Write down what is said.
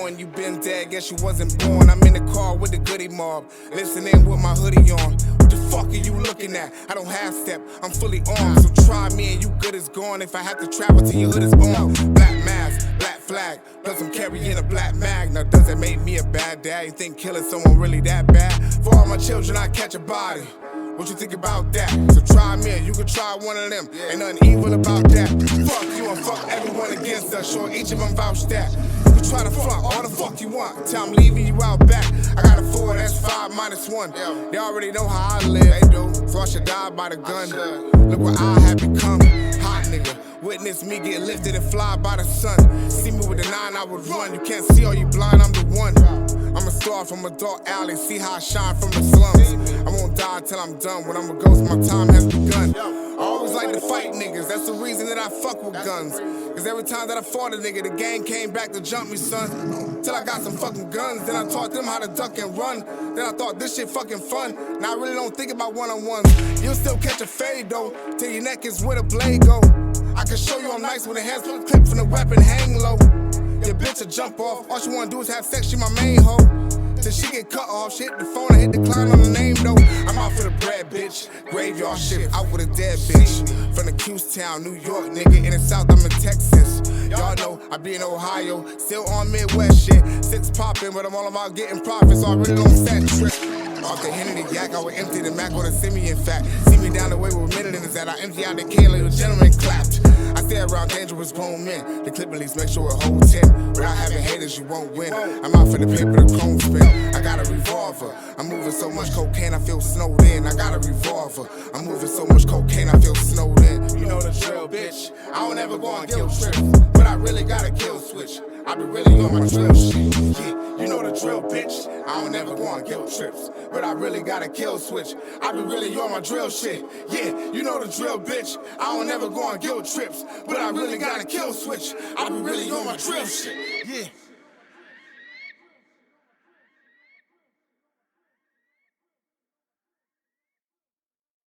born, you been dead, guess you wasn't born. I'm in the car with the goodie mob, listening with my hoodie on. What the fuck are you looking at? I don't half step, I'm fully armed. So try me and you good as gone. If I have to travel till your hood is on. Black mask, black flag, plus I'm carrying a black mag. Now does that make me a bad dad? You think killing someone really that bad? For all my children, I catch a body. What you think about that? So try me and you can try one of them. Ain't nothing evil about that. Fuck you and fuck everyone against us. Sure, each of them vouch that. You can try to flunk all the fuck you want. Tell I'm leaving you out back. I got a 4, that's 5 minus 1. They already know how I live. They do. So I should die by the gun. Look what I have become. Hot nigga. Witness me get lifted and fly by the sun. See me with the 9, I would run. You can't see all you blind, I'm the one. I'm a star from a dark alley, see how I shine from the slums. I won't die till I'm done, when I'm a ghost my time has begun. I always like to fight niggas, that's the reason that I fuck with guns. Cause every time that I fought a nigga, the gang came back to jump me, son. Till I got some fucking guns, then I taught them how to duck and run. Then I thought this shit fucking fun, now I really don't think about one-on-ones. You'll still catch a fade though, till your neck is where the blade go. I can show you I'm nice with a hands full of clip from the weapon, hang low. Your bitch will jump off, all she wanna do is have sex, she my main hoe. Till she get cut off, she hit the phone, I hit decline on the name though. I'm out for the bread, bitch, graveyard shit, out with a dead bitch. From the Q-Town, New York, nigga, in the South, I'm in Texas. Y'all know, I be in Ohio, still on Midwest shit. 6 poppin', but I'm all about getting profits, so I really don't set trip. Off the hen and the yak, I would empty the Mac or the semi, in fact. See me down the way with a minute in is that I empty out the can, little gentleman clapped. I stay around dangerous grown men. The clip at least make sure it holds 10. Without having haters, you won't win. I'm out for the paper, the cone spin. I got a revolver. I'm moving so much cocaine, I feel snowed in. I got a revolver. I'm moving so much cocaine, I feel snowed in. You know the drill, bitch. I don't ever go on guilt trips, but I really got a kill switch. I be really on my drill shit. Yeah, you know the drill, bitch. I don't ever go on guilt trips, but I really got a kill switch. I be really on my drill shit. Yeah, you know the drill, bitch. I don't ever go on guilt trips, but I really got a kill switch. I be really on my drill shit. Yeah.